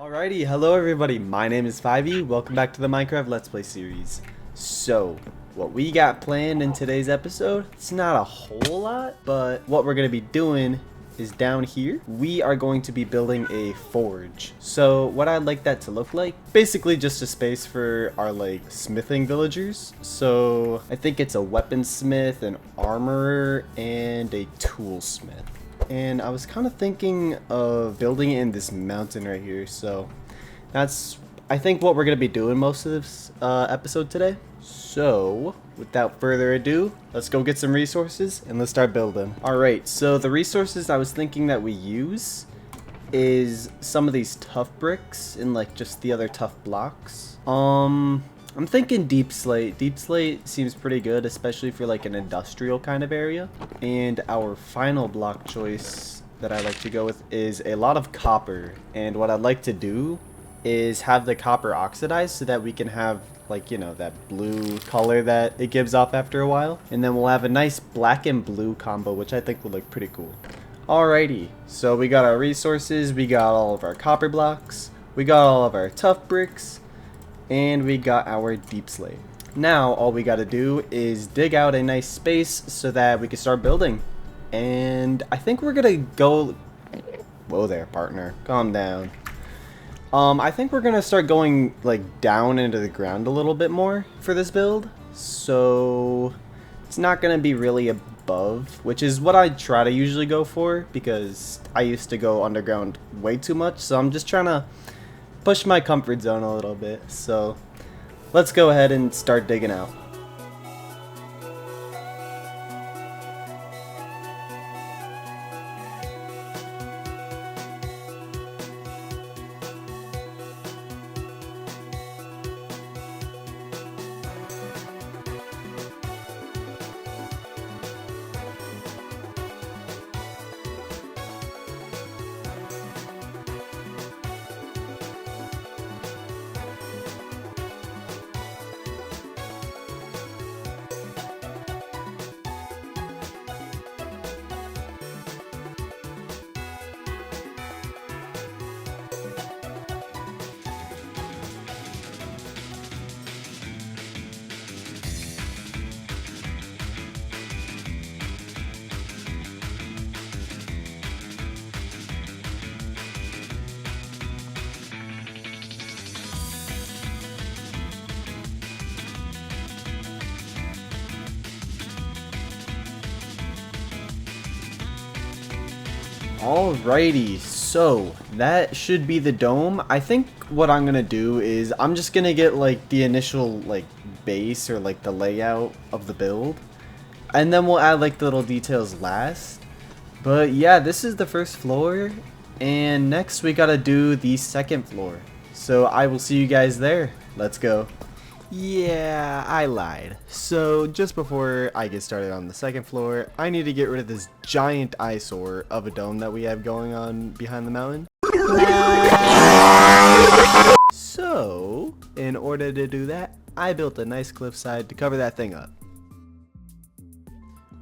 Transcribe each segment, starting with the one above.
Alrighty, hello everybody, my name is 5e, welcome back to the Minecraft Let's Play series. So, what we got planned in today's episode, it's not a whole lot, but what we're going to be doing is down here, we are going to be building a forge. So, what I'd like that to look like, basically just a space for our smithing villagers. So, I think it's a weaponsmith, an armorer, and a toolsmith. And I was kind of thinking of building it in this mountain right here, so that's I think what we're going to be doing most of this episode today. So without further ado, let's go get some resources and let's start building. Alright, so the resources I was thinking that we use is some of these tough bricks and just the other tough blocks. I'm thinking deep slate. Deep slate seems pretty good, especially for an industrial kind of area. And our final block choice that I like to go with is a lot of copper. And what I'd like to do is have the copper oxidized so that we can have that blue color that it gives off after a while. And then we'll have a nice black and blue combo, which I think will look pretty cool. Alrighty, so we got our resources, we got all of our copper blocks, we got all of our tough bricks, and we got our deep slate. Now all we gotta do is dig out a nice space so that we can start building. And I think we're gonna go... Whoa there, partner. Calm down. I think we're gonna start going down into the ground a little bit more for this build. So it's not gonna be really above, which is what I try to usually go for because I used to go underground way too much. So I'm just trying to push my comfort zone a little bit. So let's go ahead and start digging out. Alrighty, so that should be the dome. I think what I'm gonna do is I'm just gonna get the initial base or the layout of the build, and then we'll add the little details last. But yeah, this is the first floor, and next we gotta do the second floor. So I will see you guys there. Let's go. Yeah, I lied. So just before I get started on the second floor, I need to get rid of this giant eyesore of a dome that we have going on behind the mountain. So, in order to do that, I built a nice cliffside to cover that thing up.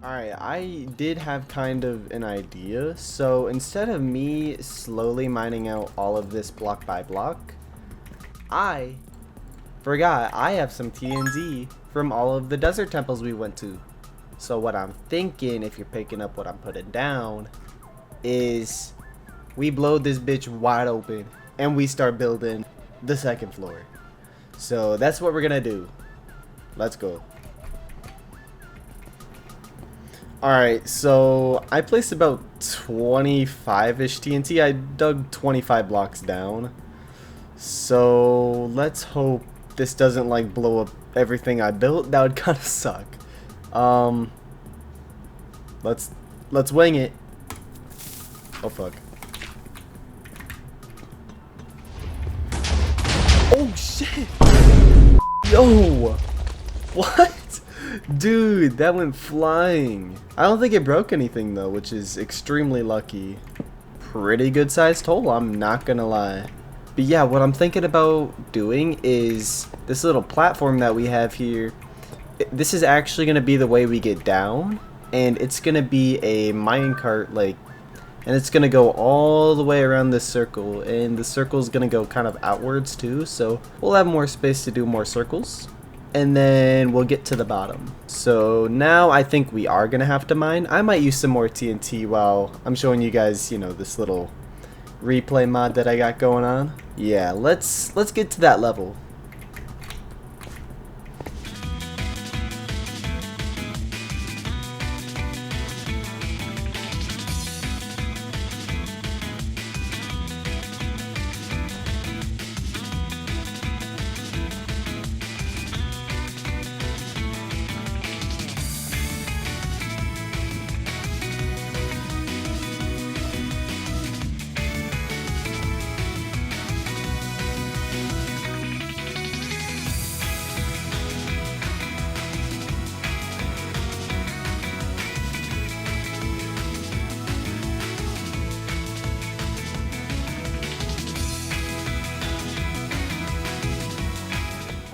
Alright, I did have kind of an idea. So instead of me slowly mining out all of this block by block, I forgot I have some TNT from all of the desert temples we went to. So what I'm thinking, if you're picking up what I'm putting down, is we blow this bitch wide open and we start building the second floor. So that's what we're gonna do. Let's go. Alright, so I placed about 25-ish TNT. I dug 25 blocks down. So let's hope this doesn't blow up everything I built. That would kind of suck. Let's wing it. Oh fuck. Oh shit. Yo. What? Dude, that went flying. I don't think it broke anything though, which is extremely lucky. Pretty good sized hole, I'm not gonna lie. But yeah, what I'm thinking about doing is this little platform that we have here. This is actually going to be the way we get down. And it's going to be a minecart And it's going to go all the way around this circle, and the circle is going to go kind of outwards too, so we'll have more space to do more circles. And then we'll get to the bottom. So now I think we are going to have to mine. I might use some more TNT while I'm showing you guys, you know, this little replay mod that I got going on. Yeah, let's get to that level.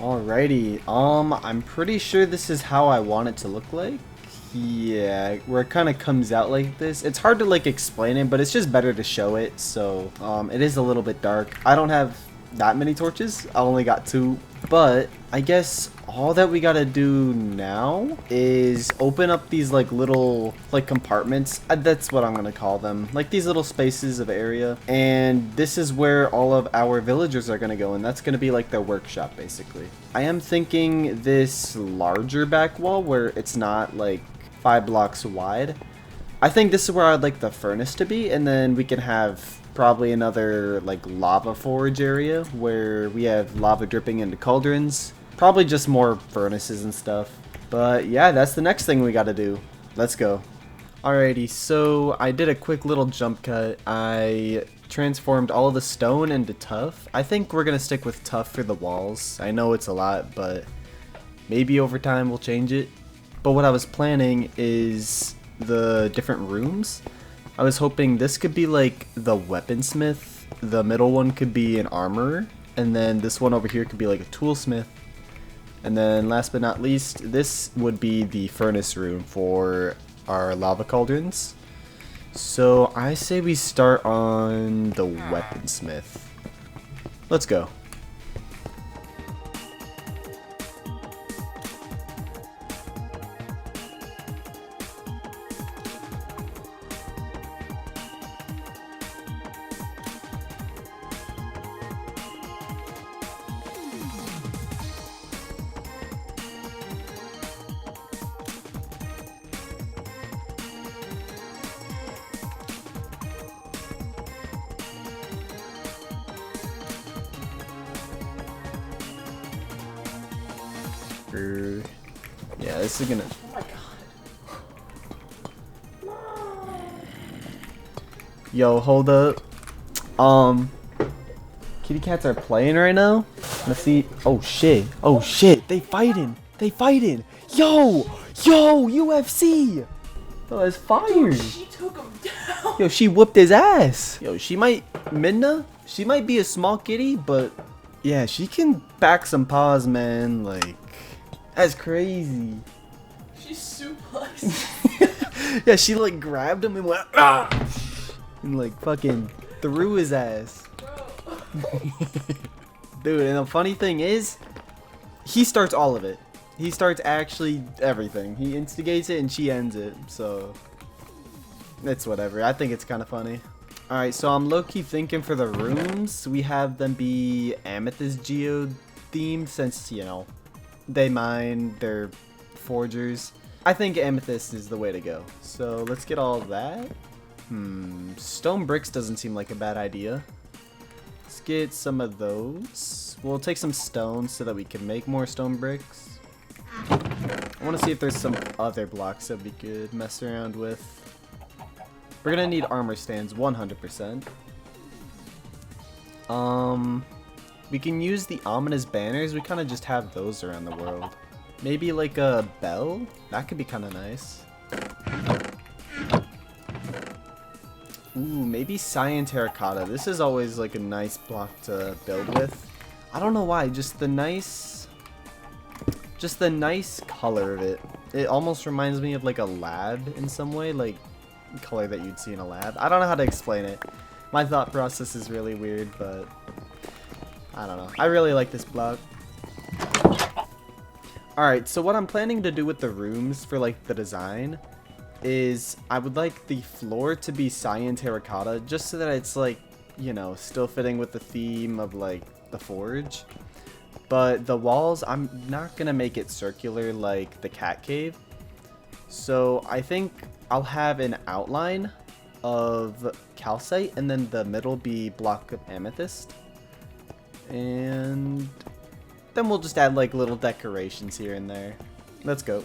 Alrighty, I'm pretty sure this is how I want it to look like. Yeah, where it kind of comes out like this. It's hard to like explain it, but it's just better to show it. So, it is a little bit dark. I don't have that many torches. I only got 2, but I guess all that we gotta do now is open up these like little like compartments. That's what I'm gonna call them, like these little spaces of area, and this is where all of our villagers are gonna go, and that's gonna be like their workshop basically. I am thinking this larger back wall where it's not like 5 blocks wide. I think this is where I'd like the furnace to be, and then we can have probably another like lava forge area where we have lava dripping into cauldrons. Probably just more furnaces and stuff. But yeah, that's the next thing we gotta do. Let's go. Alrighty, so I did a quick little jump cut. I transformed all of the stone into tuff. I think we're gonna stick with tuff for the walls. I know it's a lot, but maybe over time we'll change it. But what I was planning is the different rooms. I was hoping this could be like the weaponsmith, the middle one could be an armorer, and then this one over here could be like a toolsmith. And then last but not least, this would be the furnace room for our lava cauldrons. So I say we start on the weaponsmith. Let's go. Yeah, this is gonna. Oh my god. Yo, hold up. Kitty cats are playing right now. Let's see. Oh shit. Oh shit. They fighting. They fighting. Yo, UFC. Oh, that's fire. Dude, she took him down. Yo, she whooped his ass. Yo, Midna, she might be a small kitty, but yeah, she can back some paws, man. Like, that's crazy. She suplexed. Yeah, she like grabbed him and went ah! And like fucking threw his ass. Dude, and the funny thing is, he starts all of it. He starts actually everything. He instigates it and she ends it. So it's whatever. I think it's kind of funny. Alright, so I'm low-key thinking for the rooms, we have them be Amethyst Geode themed since, you know, they mine, they're forgers. I think Amethyst is the way to go. So let's get all that. Stone bricks doesn't seem like a bad idea. Let's get some of those. We'll take some stone so that we can make more stone bricks. I want to see if there's some other blocks that we could mess around with. We're gonna need armor stands 100%. We can use the ominous banners. We kind of just have those around the world. Maybe like a bell? That could be kind of nice. Ooh, maybe cyan terracotta. This is always like a nice block to build with. I don't know why, just the nice color of it. It almost reminds me of like a lad in some way, like color that you'd see in a lab. I don't know how to explain it. My thought process is really weird, but I don't know. I really like this block. Alright, so what I'm planning to do with the rooms for like the design is I would like the floor to be cyan terracotta just so that it's like, you know, still fitting with the theme of like the forge. But the walls, I'm not gonna make it circular like the cat cave. So I think I'll have an outline of calcite and then the middle be block of amethyst. And then we'll just add like little decorations here and there. Let's go.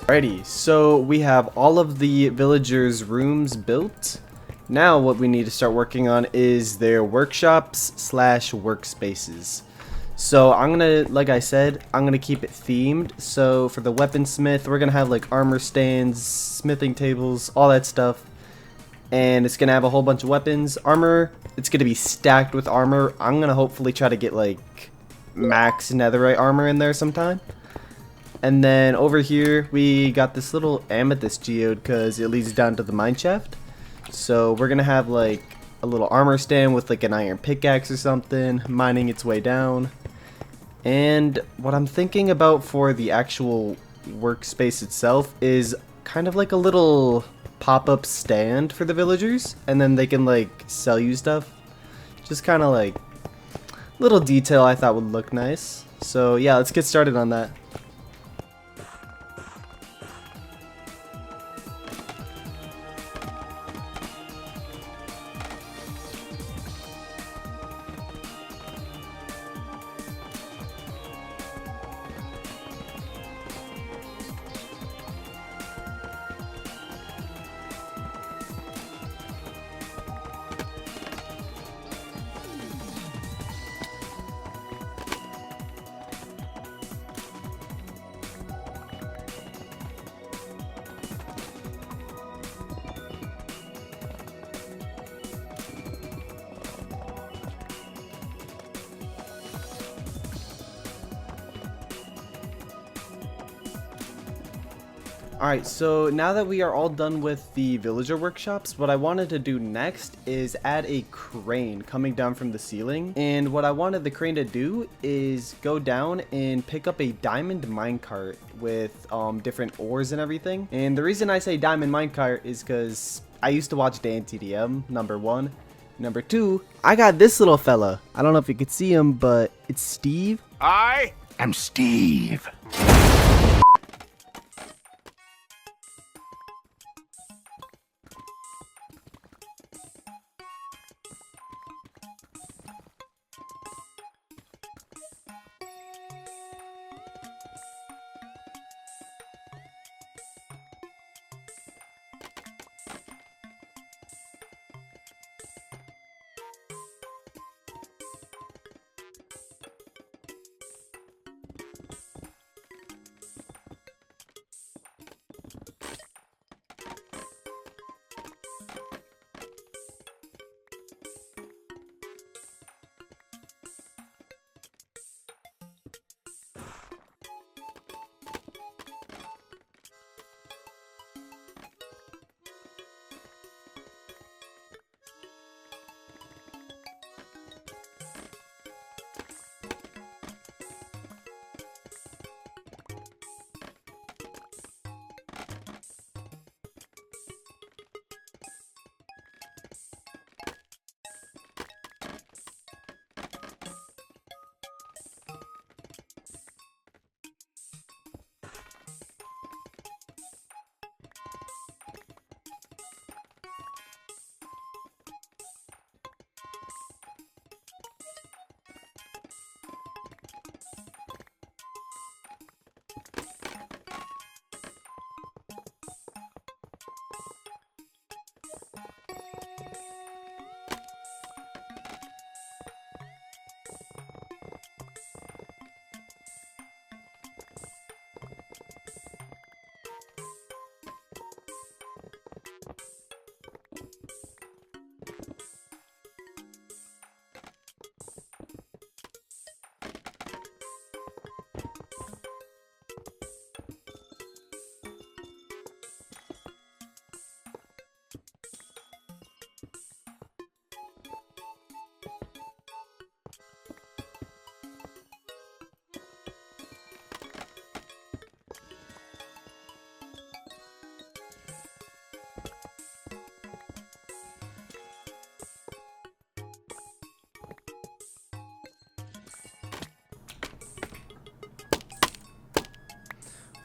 Alrighty, so we have all of the villagers' rooms built. Now what we need to start working on is their workshops slash workspaces. So I'm gonna, like I said, I'm gonna keep it themed. So for the weaponsmith, we're gonna have like armor stands, smithing tables, all that stuff. And it's gonna have a whole bunch of weapons. Armor, it's gonna be stacked with armor. I'm gonna hopefully try to get like max netherite armor in there sometime. And then over here, we got this little amethyst geode because it leads down to the mine shaft. So we're going to have like a little armor stand with like an iron pickaxe or something, mining its way down. And what I'm thinking about for the actual workspace itself is kind of like a little pop-up stand for the villagers. And then they can like sell you stuff. Just kind of like little detail I thought would look nice. So yeah, let's get started on that. Alright, so now that we are all done with the villager workshops, what I wanted to do next is add a crane coming down from the ceiling. And what I wanted the crane to do is go down and pick up a diamond minecart with different ores and everything. And the reason I say diamond minecart is because I used to watch Dan TDM, number one. Number two, I got this little fella. I don't know if you could see him, but it's Steve. I am Steve.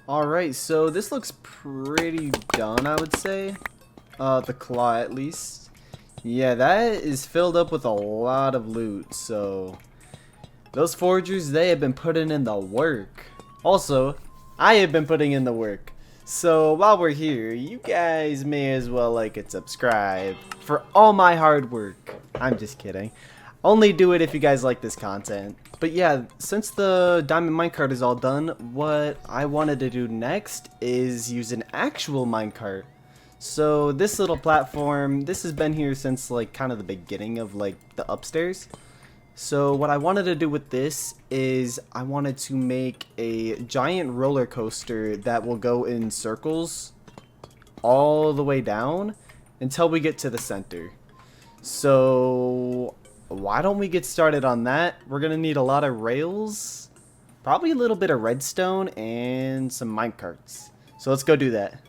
Alright, so this looks pretty done, I would say. The claw at least. Yeah, that is filled up with a lot of loot, so those foragers, they have been putting in the work. Also, I have been putting in the work. So while we're here, you guys may as well like and subscribe for all my hard work. I'm just kidding. Only do it if you guys like this content. But yeah, since the diamond minecart is all done, what I wanted to do next is use an actual minecart. So this little platform, this has been here since like kind of the beginning of like the upstairs. So what I wanted to do with this is I wanted to make a giant roller coaster that will go in circles all the way down until we get to the center. So why don't we get started on that? We're gonna need a lot of rails, probably a little bit of redstone, and some minecarts. So let's go do that.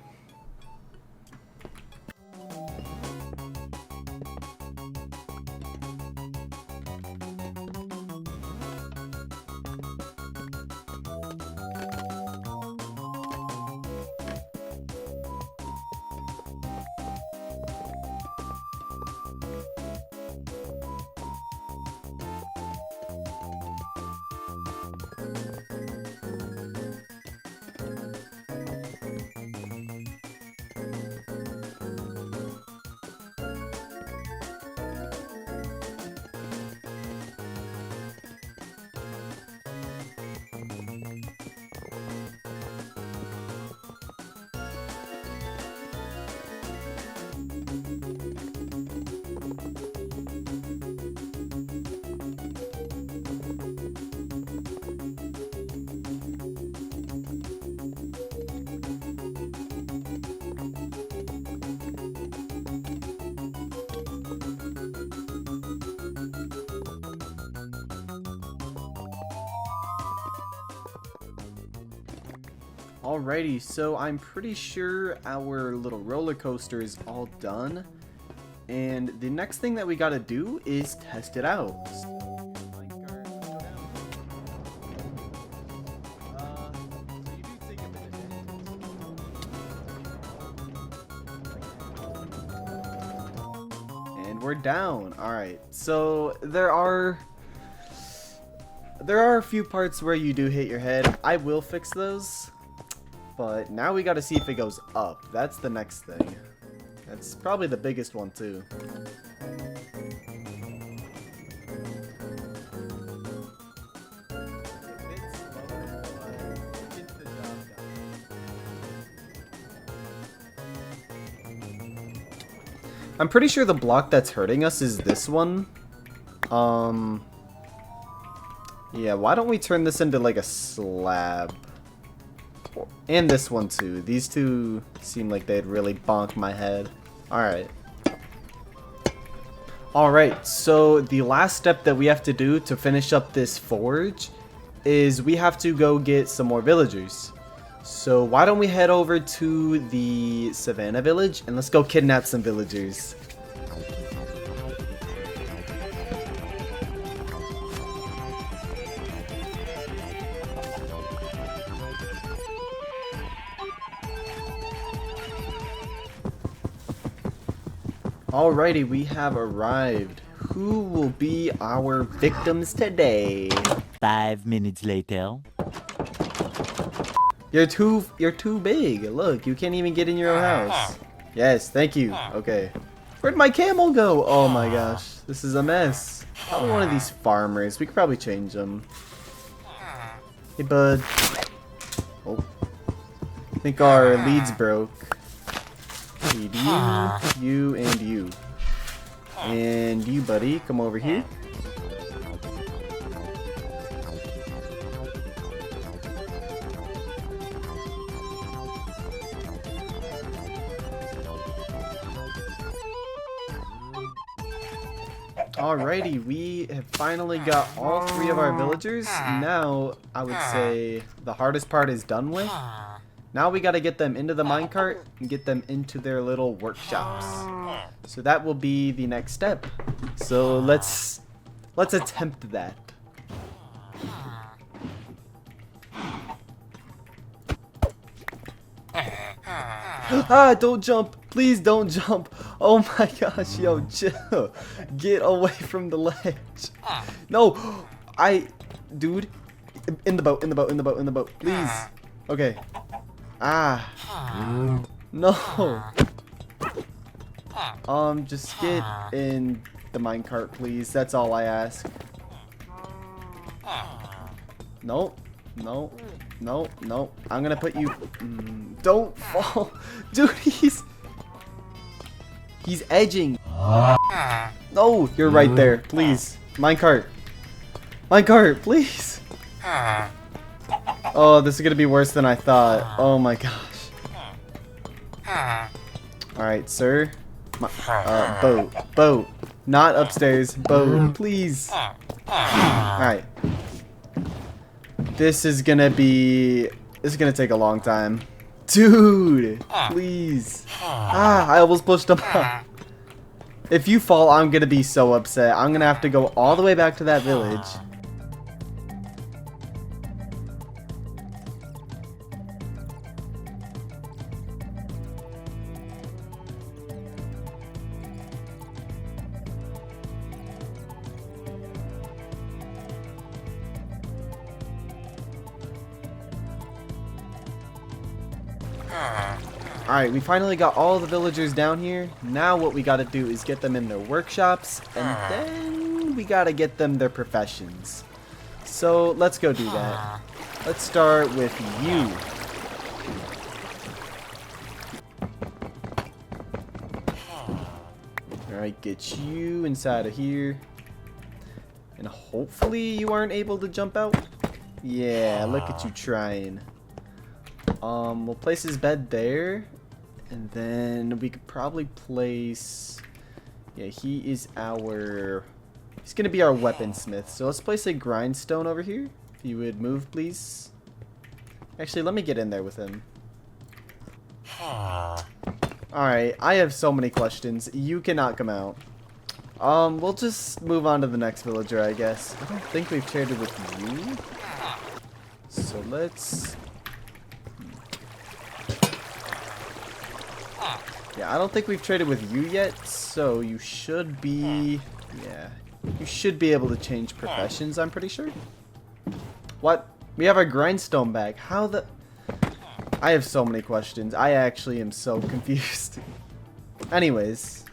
Alrighty, so I'm pretty sure our little roller coaster is all done, and the next thing that we gotta do is test it out. And we're down. Alright, so there are a few parts where you do hit your head. I will fix those. But now we gotta see if it goes up. That's the next thing. That's probably the biggest one too. I'm pretty sure the block that's hurting us is this one. Yeah, why don't we turn this into like a slab? And this one too. These two seem like they'd really bonk my head. Alright. Alright, so the last step that we have to do to finish up this forge is we have to go get some more villagers. So why don't we head over to the Savannah village and let's go kidnap some villagers. Alrighty, we have arrived. Who will be our victims today? 5 minutes later. You're too big. Look, you can't even get in your own house. Yes, thank you. Okay. Where'd my camel go? Oh my gosh, this is a mess. Probably one of these farmers. We could probably change them. Hey, bud. Oh. I think our leads broke. Need you, and you. And you, buddy, come over here. Alrighty, we have finally got all 3 of our villagers. Now, I would say the hardest part is done with. Now we gotta get them into the minecart and get them into their little workshops. So that will be the next step. So let's attempt that. Ah, don't jump. Please don't jump. Oh my gosh, yo, chill. Get away from the ledge. No, dude, in the boat, in the boat, in the boat, in the boat. Please. Okay. Ah. No. Just get in the minecart, please. That's all I ask. Nope. No. No. No. I'm gonna put you. Don't fall. Dude, he's edging. No, you're right there. Please. Minecart. Minecart, please. Oh, this is gonna be worse than I thought. Oh my gosh. Alright, sir. Boat. Boat. Not upstairs. Boat. Please. Alright. This is gonna take a long time. Dude! Please. I almost pushed him up. If you fall, I'm gonna be so upset. I'm gonna have to go all the way back to that village. Alright, we finally got all the villagers down here. Now what we gotta do is get them in their workshops, and then we gotta get them their professions. So let's go do that. Let's start with you. Alright, get you inside of here. And hopefully you aren't able to jump out. Yeah, look at you trying. We'll place his bed there, and then we could probably place, he's gonna be our weaponsmith, so let's place a grindstone over here. If you would move, please. Actually, let me get in there with him. Alright, I have so many questions. You cannot come out. We'll just move on to the next villager, I guess. I don't think we've traded with you. So let's... Yeah, I don't think we've traded with you yet, so you should be... Yeah, you should be able to change professions, I'm pretty sure. What? We have our grindstone back. How the... I have so many questions. I actually am so confused. Anyways,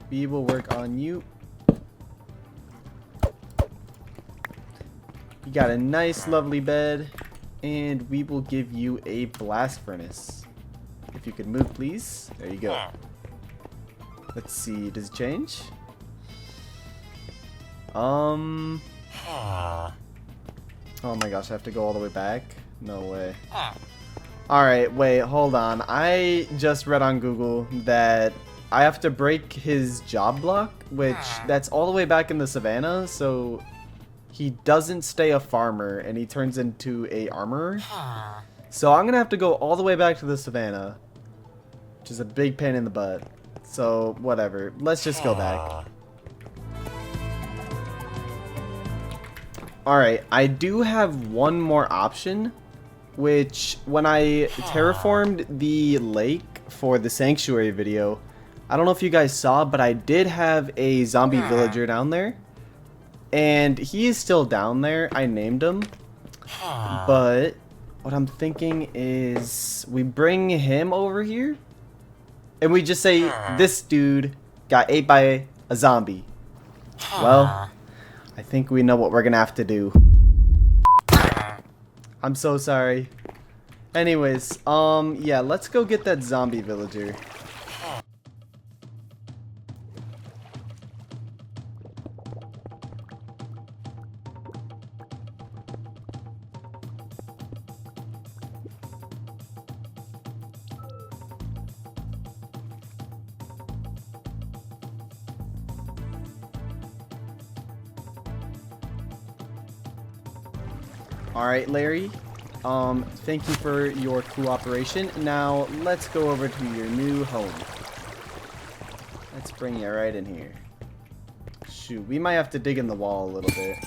we will work on you. You got a nice, lovely bed, and we will give you a blast furnace. If you could move, please. There you go. Let's see. Does it change? Oh my gosh, I have to go all the way back? No way. Alright, wait, hold on. I just read on Google that I have to break his job block, which that's all the way back in the savannah, so he doesn't stay a farmer and he turns into a armorer. So I'm gonna have to go all the way back to the savannah, which is a big pain in the butt. So whatever, let's just go back. Alright, I do have one more option, which when I terraformed the lake for the sanctuary video, I don't know if you guys saw, but I did have a zombie villager down there. And he is still down there. I named him. But what I'm thinking is we bring him over here. And we just say, this dude got ate by a zombie. Well, I think we know what we're going to have to do. I'm so sorry. Anyways, yeah, let's go get that zombie villager. Alright, Larry. Thank you for your cooperation. Now, let's go over to your new home. Let's bring you right in here. Shoot, we might have to dig in the wall a little bit.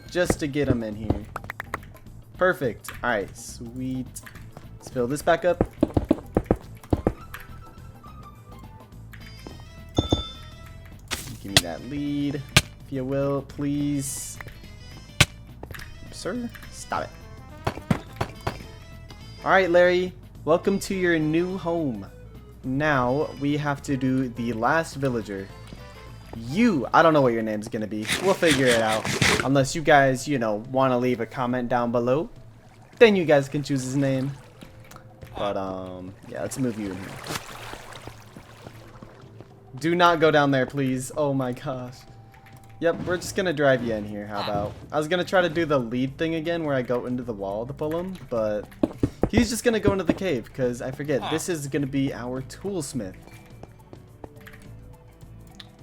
Just to get him in here. Perfect. Alright, sweet. Let's fill this back up. that lead, if you will, please. Sir, stop it. Alright, Larry, welcome to your new home. Now, we have to do the last villager. I don't know what your name's gonna be. We'll figure it out. Unless you guys, want to leave a comment down below. Then you guys can choose his name. But, yeah, let's move you in here. Do not go down there, please. Oh my gosh. Yep, we're just gonna drive you in here. How about? I was gonna try to do the lead thing again where I go into the wall to pull him, but he's just gonna go into the cave because I forget. This is gonna be our toolsmith.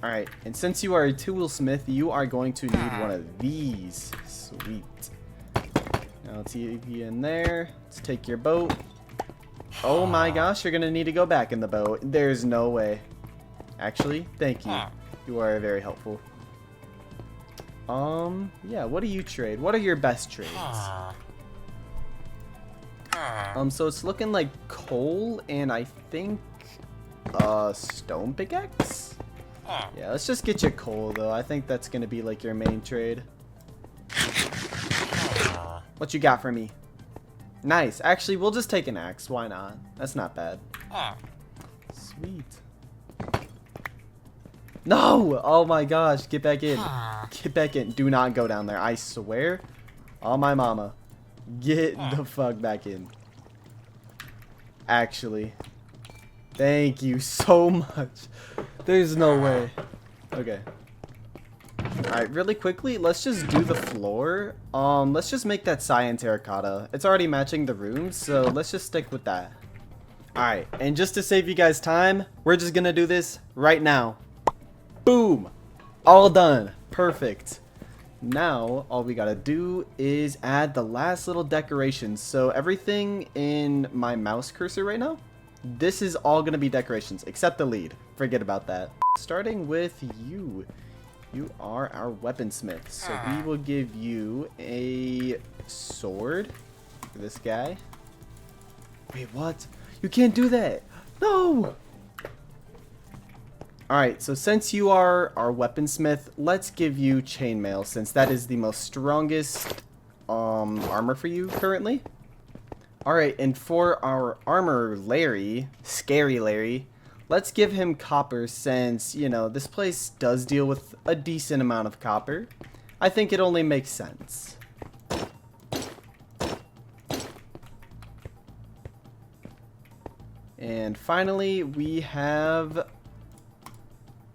Alright, and since you are a toolsmith, you are going to need one of these. Sweet. Now let's leave you in there. Let's take your boat. Oh my gosh, you're gonna need to go back in the boat. There's no way. Actually, thank you. You are very helpful. Yeah, what do you trade? What are your best trades? So it's looking like coal and I think stone pickaxe? Yeah, let's just get you coal though. I think that's gonna be like your main trade. What you got for me? Nice. Actually, we'll just take an axe. Why not? That's not bad. Sweet. No! Oh my gosh, get back in. Get back in. Do not go down there. I swear. On my mama. Get the fuck back in. Actually. Thank you so much. There's no way. Okay. Alright, really quickly, let's just do the floor. Let's just make that cyan terracotta. It's already matching the rooms, so let's just stick with that. Alright, and just to save you guys time, we're just gonna do this right now. Boom! All done. Perfect. Now, all we gotta do is add the last little decorations. So everything in my mouse cursor right now, this is all gonna be decorations, except the lead. Forget about that. Starting with you. You are our weaponsmith. So we will give you a sword for this guy. Wait, what? You can't do that! No! Alright, so since you are our weaponsmith, let's give you chainmail, since that is the most strongest armor for you currently. Alright, and for our armor Larry, Scary Larry, let's give him copper since, this place does deal with a decent amount of copper. I think it only makes sense. And finally, we have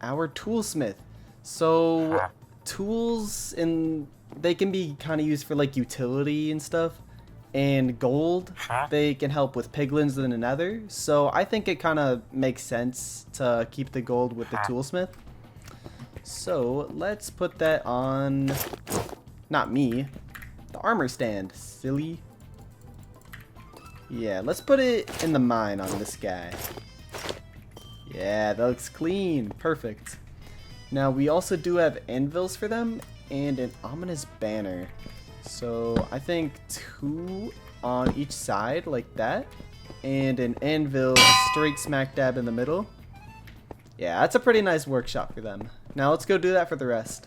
our toolsmith. So tools, they can be kind of used for like utility and stuff. And gold, they can help with piglins in the nether. So I think it kind of makes sense to keep the gold with the toolsmith. So let's put that on, not me, the armor stand, silly. Yeah, let's put it in the mine on this guy. Yeah, that looks clean. Perfect. Now, we also do have anvils for them and an ominous banner. So, I think 2 on each side, like that. And an anvil straight smack dab in the middle. Yeah, that's a pretty nice workshop for them. Now, let's go do that for the rest.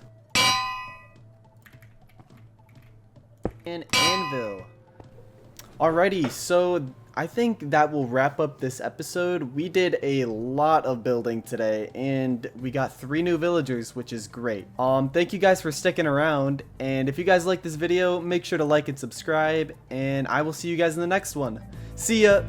An anvil. Alrighty, so I think that will wrap up this episode. We did a lot of building today, and we got 3 new villagers, which is great. Thank you guys for sticking around, and if you guys like this video, make sure to like and subscribe, and I will see you guys in the next one. See ya!